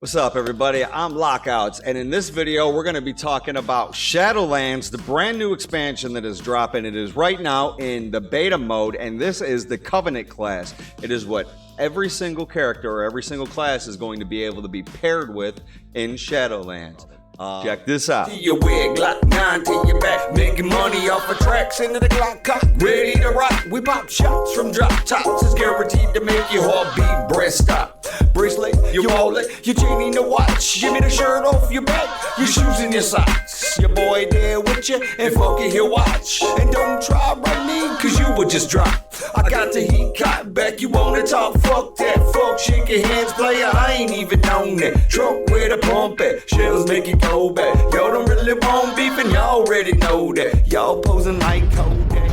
What's up, everybody? I'm Lockouts, and in this video, we're going to be talking about Shadowlands, the brand new expansion that is dropping. It is right now in the beta mode, and this is the Covenant class. It is what every single character or every single class is going to be able to be paired with in Shadowlands. Check this out. Your wig, Glock 9 to your back, making money off of tracks into the Glock cock, ready to rock. We pop shots from drop tops, it's guaranteed to make your heartbeat breast stop. Bracelet, your wallet, your chain in the watch. Give me the shirt off your back, your shoes and your socks. Your boy there with you, and fuck it, he'll watch. And don't try right me, cause you would just drop. I got the heat caught back, you wanna talk? Fuck that, fuck, shake your hands, player, I ain't even on that. Trunk where the pump at, shells make it go back. Y'all don't really want beef and y'all already know that. Y'all posing like Kodak.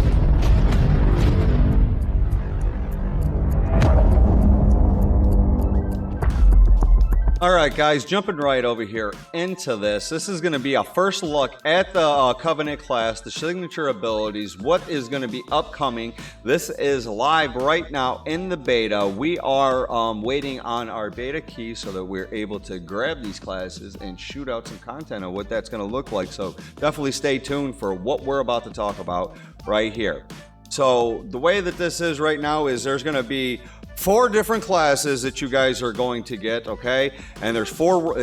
All right, guys, jumping right over here into this. This is going to be a first look at the Covenant class, the signature abilities, what is going to be upcoming. This is live right now in the beta. We are waiting on our beta key so that we're able to grab these classes and shoot out some content on what that's going to look like. So definitely stay tuned for what we're about to talk about right here. So the way that this is right now is there's going to be 4 different classes that you guys are going to get, okay? And there's 4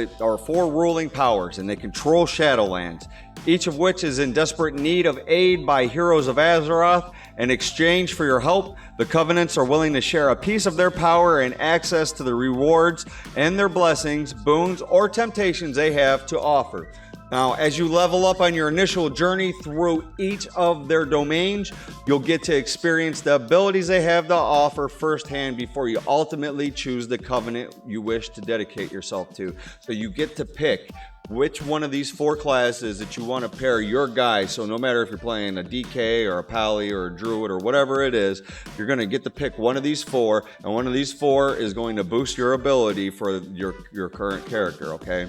ruling powers, and they control Shadowlands, each of which is in desperate need of aid by heroes of Azeroth. In exchange for your help, the Covenants are willing to share a piece of their power and access to the rewards and their blessings, boons, or temptations they have to offer. Now, as you level up on your initial journey through each of their domains, you'll get to experience the abilities they have to offer firsthand before you ultimately choose the Covenant you wish to dedicate yourself to. So you get to pick which one of these 4 classes that you want to pair your guy. So no matter if you're playing a DK or a Pally or a Druid or whatever it is, you're going to get to pick one of these 4, and one of these 4 is going to boost your ability for your current character, okay?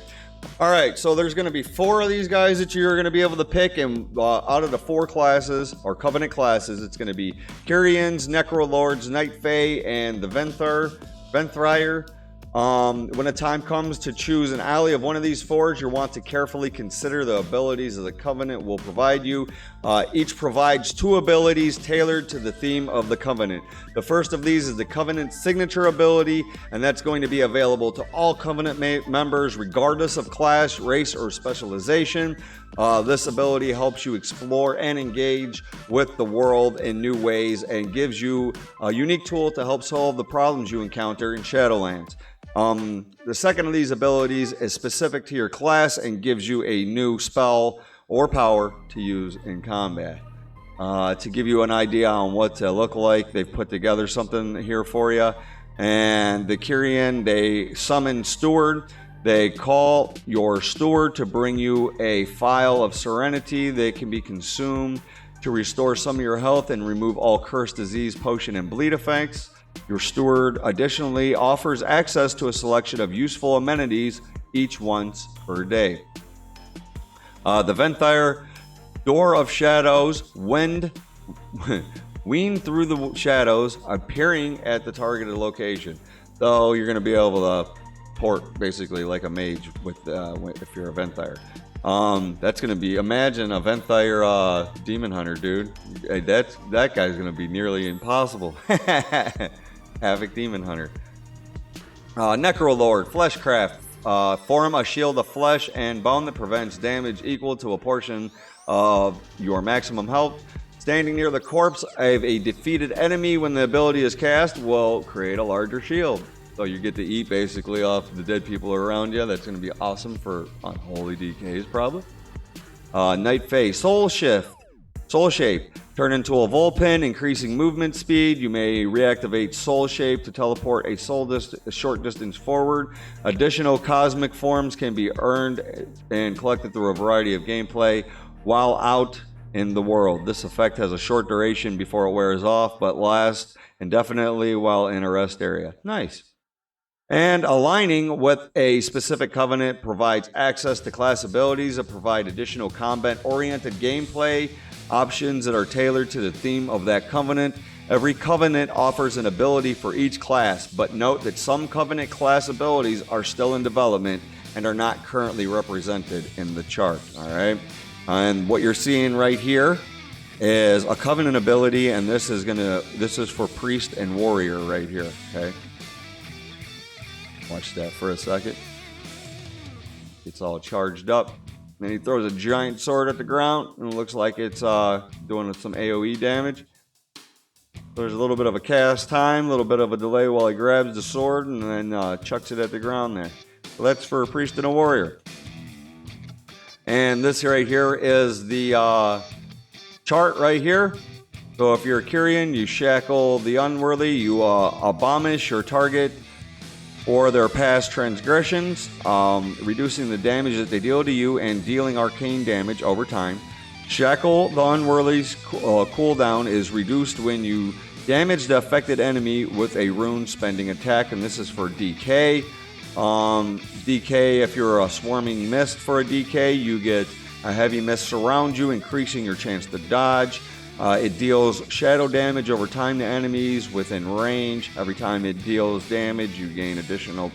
All right, so there's going to be 4 of these guys that you're going to be able to pick, and out of the 4 classes, or Covenant classes, it's going to be Kyrians, Necrolords, Night Fae, and the Venthyre. When the time comes to choose an ally of one of these 4s, you'll want to carefully consider the abilities that the Covenant will provide you. Each provides 2 abilities tailored to the theme of the Covenant. The first of these is the Covenant signature ability, and that's going to be available to all Covenant members regardless of class, race, or specialization. This ability helps you explore and engage with the world in new ways and gives you a unique tool to help solve the problems you encounter in Shadowlands. The second of these abilities is specific to your class and gives you a new spell or power to use in combat. To give you an idea on what to look like, they've put together something here for you. And the Kyrian, they summon Steward. They call your Steward to bring you a phial of serenity that can be consumed to restore some of your health and remove all curse, disease, potion, and bleed effects. Your Steward additionally offers access to a selection of useful amenities each once per day. The Venthyre, Door of Shadows, wean through the shadows, appearing at the targeted location. So you're going to be able to port basically like a mage with if you're a Venthyre. That's going to be, imagine a Venthyre demon hunter, dude. Hey, that guy's going to be nearly impossible. Havoc Demon Hunter. Necrolord, Fleshcraft. Form a shield of flesh and bone that prevents damage equal to a portion of your maximum health. Standing near the corpse of a defeated enemy when the ability is cast will create a larger shield. So you get to eat basically off the dead people around you. That's going to be awesome for unholy DKs probably. Night Fae, Soul Shape. Turn into a Vulpin, increasing movement speed. You may reactivate Soul Shape to teleport a short distance forward. Additional cosmic forms can be earned and collected through a variety of gameplay while out in the world. This effect has a short duration before it wears off, but lasts indefinitely while in a rest area. Nice. And aligning with a specific Covenant provides access to class abilities that provide additional combat-oriented gameplay options that are tailored to the theme of that Covenant. Every Covenant offers an ability for each class, but note that some Covenant class abilities are still in development and are not currently represented in the chart. All right, and what you're seeing right here is a Covenant ability, and this is for Priest and Warrior right here. Okay, watch that for a second. It's all charged up. Then he throws a giant sword at the ground, and it looks like it's doing some AoE damage. There's a little bit of a cast time, a little bit of a delay while he grabs the sword and then chucks it at the ground there. So that's for a Priest and a Warrior. And this right here is the chart right here. So if you're a Kyrian, you shackle the unworthy, you abolish your target or their past transgressions, reducing the damage that they deal to you and dealing arcane damage over time. Shackle the unworthy's cooldown is reduced when you damage the affected enemy with a rune spending attack, and this is for DK. DK, if you're a swarming mist for a DK, you get a heavy mist surround you, increasing your chance to dodge. It deals shadow damage over time to enemies within range. Every time it deals damage, you gain additional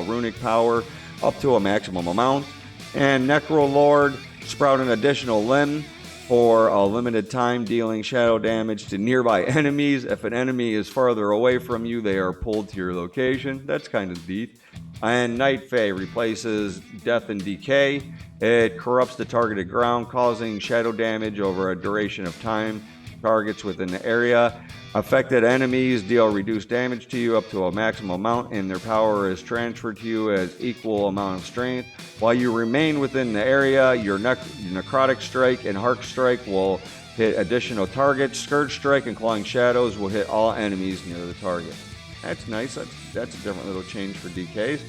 runic power up to a maximum amount. And Necrolord, sprout an additional limb for a limited time, dealing shadow damage to nearby enemies. If an enemy is farther away from you, they are pulled to your location. That's kind of neat. And Night Fae replaces Death and Decay. It corrupts the targeted ground, causing shadow damage over a duration of time. Targets within the area. Affected enemies deal reduced damage to you up to a maximum amount, and their power is transferred to you as equal amount of strength. While you remain within the area, your Necrotic Strike and Hark Strike will hit additional targets. Scourge Strike and Clawing Shadows will hit all enemies near the target. That's nice. That's a different little change for DKs.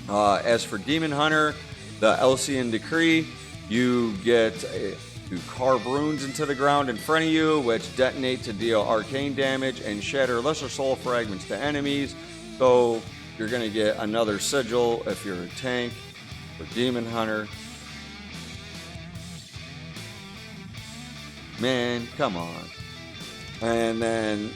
As for Demon Hunter, the Elsian Decree, you get to carve runes into the ground in front of you, which detonate to deal arcane damage and shatter lesser soul fragments to enemies. So you're going to get another sigil if you're a tank for Demon Hunter. Man, come on. And then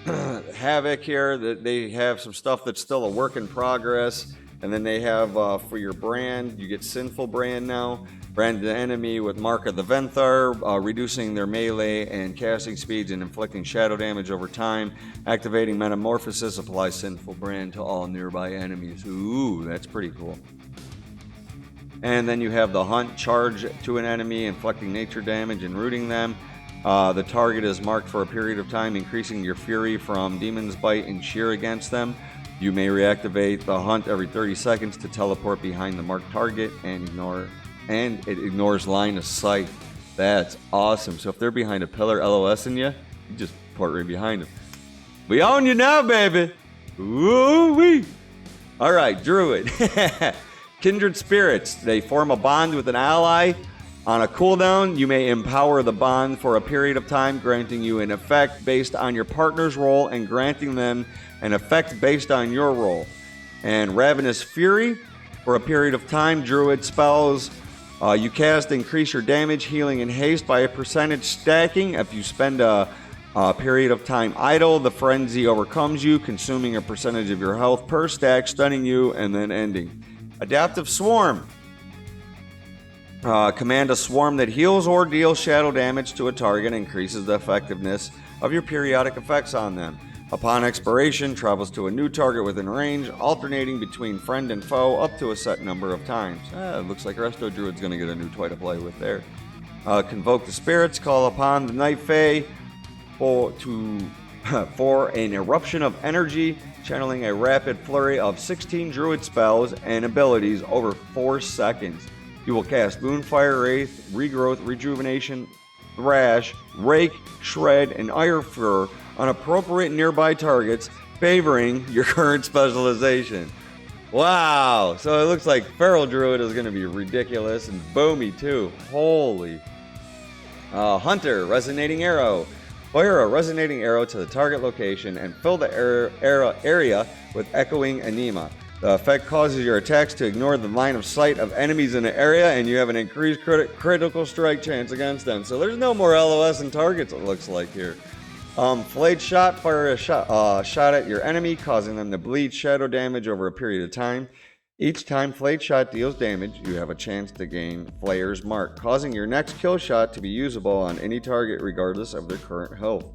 Havoc here, that they have some stuff that's still a work in progress. And then they have for your brand, you get Sinful Brand now. Brand the enemy with Mark of the Venthar, reducing their melee and casting speeds and inflicting shadow damage over time. Activating Metamorphosis applies Sinful Brand to all nearby enemies. Ooh, that's pretty cool. And then you have the Hunt, charge to an enemy, inflicting nature damage and rooting them. The target is marked for a period of time, increasing your fury from Demon's Bite and Shear against them. You may reactivate the Hunt every 30 seconds to teleport behind the marked target and it ignores line of sight. That's awesome. So if they're behind a pillar LOSing you, you just port right behind them. We own you now, baby. Woo-wee. All right, Druid. Kindred Spirits. They form a bond with an ally. On a cooldown, you may empower the bond for a period of time, granting you an effect based on your partner's role and granting them an effect based on your role. And Ravenous Fury. For a period of time, Druid spells you cast increase your damage, healing, and haste by a percentage stacking. If you spend a period of time idle, the frenzy overcomes you, consuming a percentage of your health per stack, stunning you, and then ending. Adaptive Swarm. Command a swarm that heals or deals shadow damage to a target and increases the effectiveness of your periodic effects on them. Upon expiration, travels to a new target within range, alternating between friend and foe up to a set number of times. It looks like Resto Druid's going to get a new toy to play with there. Convoke the spirits, call upon the Night Fae for an eruption of energy, channeling a rapid flurry of 16 Druid spells and abilities over 4 seconds. You will cast Moonfire Wraith, Regrowth, Rejuvenation, Thrash, Rake, Shred, and Irefur on appropriate nearby targets, favoring your current specialization. Wow! So it looks like Feral Druid is going to be ridiculous and boomy too. Holy. Hunter, Resonating Arrow. Fire a resonating arrow to the target location and fill the area with echoing anema. The effect causes your attacks to ignore the line of sight of enemies in the area, and you have an increased critical strike chance against them. So there's no more LOS and targets, it looks like here. Flayed shot, fire a shot at your enemy, causing them to bleed shadow damage over a period of time. Each time Flayed Shot deals damage, you have a chance to gain Flayer's Mark, causing your next kill shot to be usable on any target regardless of their current health.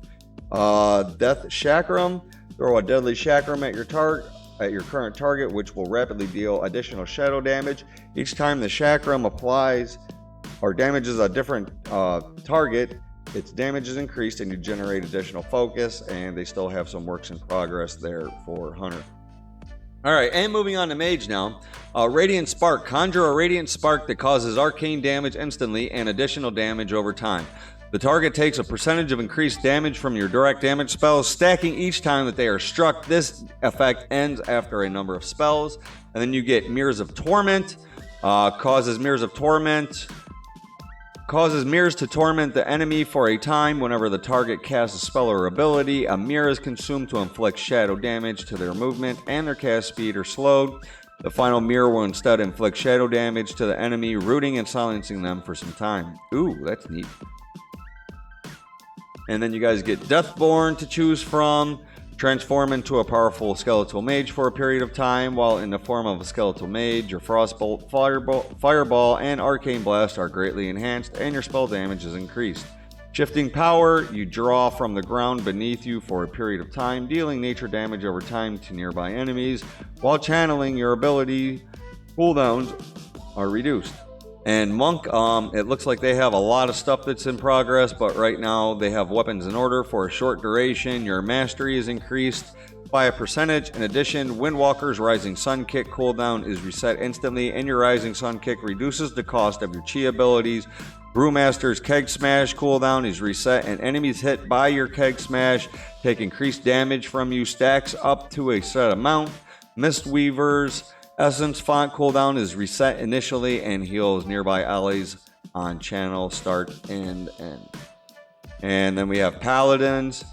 Death Chakram, throw a deadly Chakram at your current target, which will rapidly deal additional shadow damage. Each time the Chakram applies or damages a different target, its damage is increased and you generate additional focus, and they still have some works in progress there for Hunter. All right, and moving on to Mage now. Radiant Spark. Conjure a Radiant Spark that causes arcane damage instantly and additional damage over time. The target takes a percentage of increased damage from your direct damage spells, stacking each time that they are struck. This effect ends after a number of spells. And then you get Mirrors of Torment. Causes Mirrors to torment the enemy for a time. Whenever the target casts a spell or ability, a mirror is consumed to inflict shadow damage to their movement, and their cast speed are slowed. The final mirror will instead inflict shadow damage to the enemy, rooting and silencing them for some time. Ooh, that's neat. And then you guys get Deathborn to choose from. Transform into a powerful skeletal mage for a period of time. While in the form of a skeletal mage, your Frostbolt, Fireball, and Arcane Blast are greatly enhanced, and your spell damage is increased. Shifting Power, you draw from the ground beneath you for a period of time, dealing nature damage over time to nearby enemies, while channeling your ability cooldowns are reduced. And Monk, it looks like they have a lot of stuff that's in progress, but right now they have weapons in order for a short duration. Your mastery is increased by a percentage. In addition, Windwalker's Rising Sun Kick cooldown is reset instantly, and your Rising Sun Kick reduces the cost of your chi abilities. Brewmaster's Keg Smash cooldown is reset, and enemies hit by your Keg Smash take increased damage from you, stacks up to a set amount. Mistweaver's Essence Font cooldown is reset initially and heals nearby allies on channel start and end. And then we have Paladins.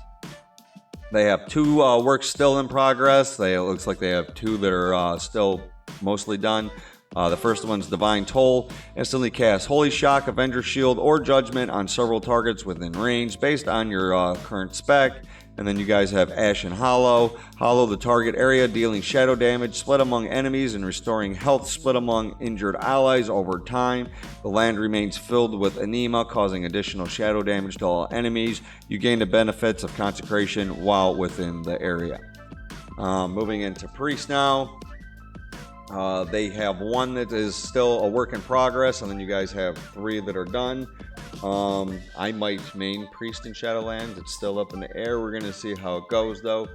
They have two works still in progress. It looks like they have two that are still mostly done. The first one's Divine Toll. Instantly cast Holy Shock, Avenger Shield, or Judgment on several targets within range based on your current spec. And then you guys have Ashen Hollow. Hollow the target area, dealing shadow damage split among enemies and restoring health split among injured allies over time. The land remains filled with anema, causing additional shadow damage to all enemies. You gain the benefits of consecration while within the area. Moving into Priest now. They have one that is still a work in progress, and then you guys have three that are done. I might main Priest in Shadowlands. It's still up in the air. We're going to see how it goes, though.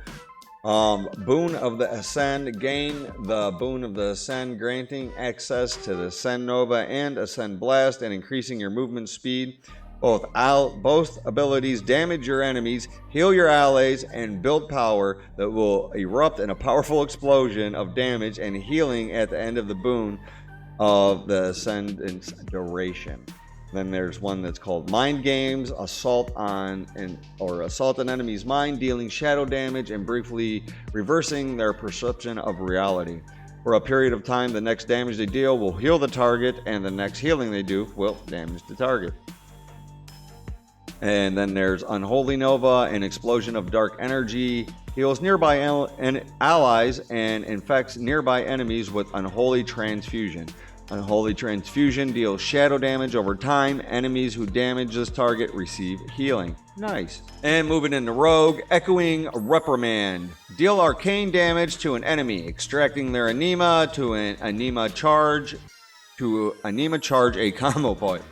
Boon of the Ascend. Gain the Boon of the Ascend, granting access to the Ascend Nova and Ascend Blast and increasing your movement speed. Both abilities damage your enemies, heal your allies, and build power that will erupt in a powerful explosion of damage and healing at the end of the Boon of the Ascendant's duration. Then there's one that's called Mind Games, assault an enemy's mind, dealing shadow damage and briefly reversing their perception of reality. For a period of time, the next damage they deal will heal the target, and the next healing they do will damage the target. And then there's Unholy Nova, an explosion of dark energy, heals nearby allies and infects nearby enemies with Unholy Transfusion. Unholy Transfusion deals shadow damage over time. Enemies who damage this target receive healing. Nice. And moving into Rogue, Echoing Reprimand. Deal arcane damage to an enemy, extracting their anema to an anema charge a combo point.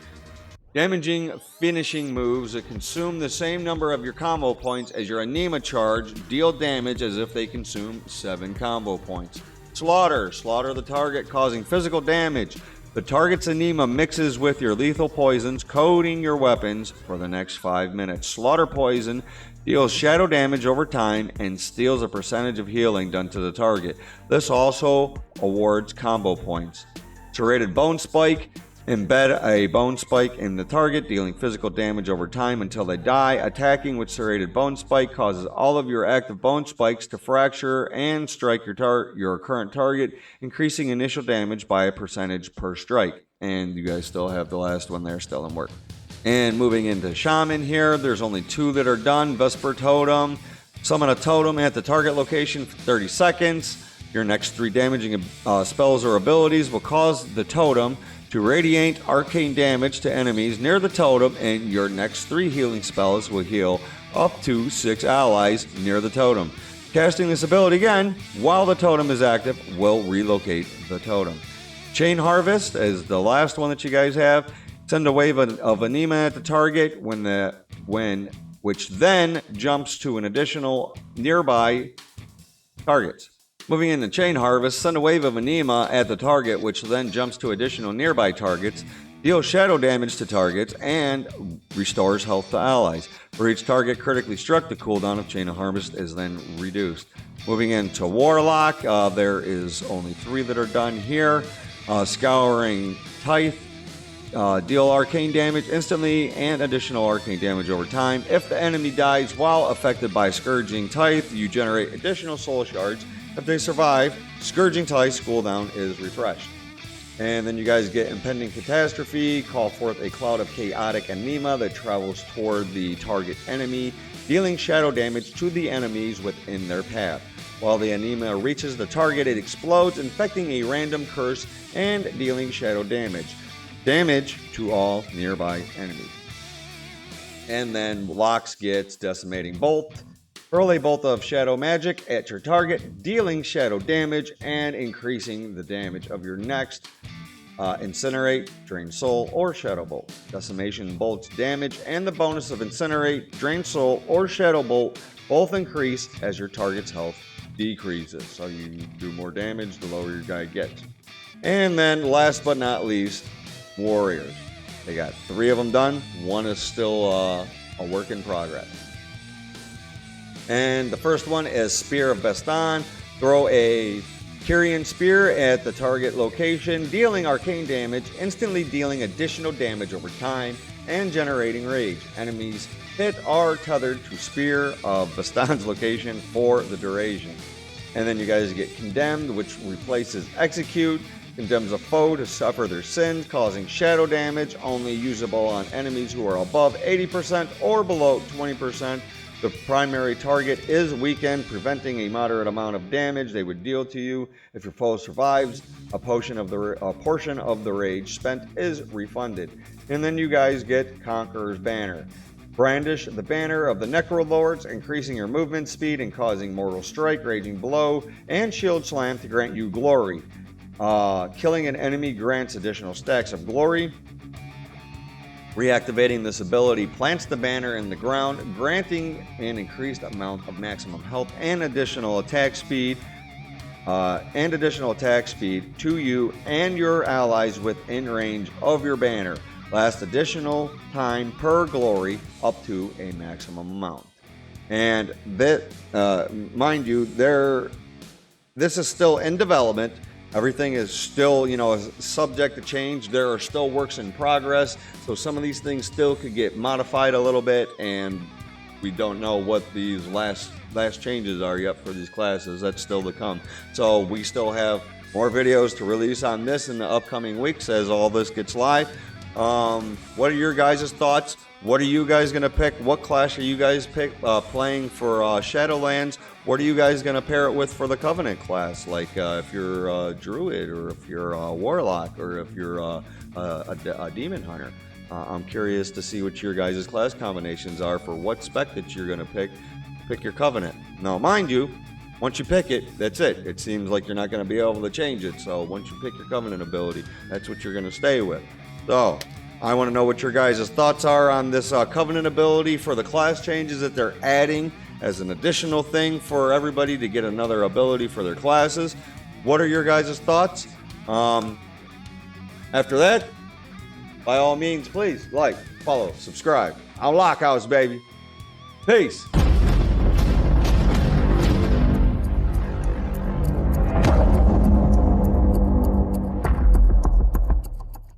Damaging finishing moves that consume the same number of your combo points as your anema charge deal damage as if they consume 7 combo points. Slaughter the target, causing physical damage. The target's anema mixes with your lethal poisons, coating your weapons for the next 5 minutes. Slaughter Poison deals shadow damage over time and steals a percentage of healing done to the target. This also awards combo points. Serrated Bone Spike. Embed a bone spike in the target, dealing physical damage over time until they die. Attacking with Serrated Bone Spike causes all of your active bone spikes to fracture and strike your current target, increasing initial damage by a percentage per strike. And you guys still have the last one there still in work. And moving into Shaman here, there's only 2 that are done. Vesper Totem. Summon a totem at the target location for 30 seconds. Your next 3 damaging spells or abilities will cause the totem to radiate arcane damage to enemies near the totem, and your next 3 healing spells will heal up to 6 allies near the totem. Casting this ability again while the totem is active will relocate the totem. Chain Harvest is the last one that you guys have. Send a wave of anima at the target which then jumps to an additional nearby targets. Moving into Chain Harvest, send a wave of anima at the target, which then jumps to additional nearby targets, deals shadow damage to targets, and restores health to allies. For each target critically struck, the cooldown of Chain of Harvest is then reduced. Moving into Warlock, there is only 3 that are done here. Scouring Tithe, deal arcane damage instantly and additional arcane damage over time. If the enemy dies while affected by Scourging Tithe, you generate additional soul shards. If they survive, Scourging Tithe's cooldown is refreshed. And then you guys get Impending Catastrophe, call forth a cloud of chaotic anima that travels toward the target enemy, dealing shadow damage to the enemies within their path. While the anima reaches the target, it explodes, infecting a random curse and dealing shadow damage. Damage to all nearby enemies. And then Lox gets Decimating Bolt. Hurl a bolt of shadow magic at your target, dealing shadow damage and increasing the damage of your next Incinerate, Drain Soul, or Shadow Bolt. Decimation bolts damage and the bonus of Incinerate, Drain Soul, or Shadow Bolt both increase as your target's health decreases. So you do more damage the lower your guy gets. And then last but not least, Warriors. They got 3 of them done. 1 is still a work in progress. And the first one is Spear of Bestan. Throw a Kyrian Spear at the target location, dealing arcane damage, instantly dealing additional damage over time, and generating rage. Enemies hit are tethered to Spear of Bestan's location for the duration. And then you guys get Condemned, which replaces Execute. Condemns a foe to suffer their sins, causing shadow damage, only usable on enemies who are above 80% or below 20%. The primary target is weakened, preventing a moderate amount of damage they would deal to you. If your foe survives, a portion of the rage spent is refunded. And then you guys get Conqueror's Banner. Brandish the banner of the Necrolords, increasing your movement speed and causing Mortal Strike, Raging Blow, and Shield Slam to grant you glory. Killing an enemy grants additional stacks of glory. Reactivating this ability plants the banner in the ground, granting an increased amount of maximum health and additional attack speed to you and your allies within range of your banner. Lasts additional time per glory up to a maximum amount. And that, mind you, this is still in development. Everything is still, subject to change. There are still works in progress. So some of these things still could get modified a little bit, and we don't know what these last changes are yet for these classes. That's still to come. So we still have more videos to release on this in the upcoming weeks as all this gets live. What are your guys' thoughts? What are you guys going to pick? What class are you guys playing for Shadowlands? What are you guys going to pair it with for the Covenant class? Like if you're a Druid, or if you're a Warlock, or if you're a Demon Hunter. I'm curious to see what your guys' class combinations are for what spec that you're going to pick your Covenant. Now, mind you, once you pick it, that's it. It seems like you're not going to be able to change it. So once you pick your Covenant ability, that's what you're going to stay with. So I want to know what your guys' thoughts are on this Covenant ability for the class changes that they're adding as an additional thing for everybody to get another ability for their classes. What are your guys' thoughts? After that, by all means, please like, follow, subscribe. I'm Lockhouse, baby. Peace.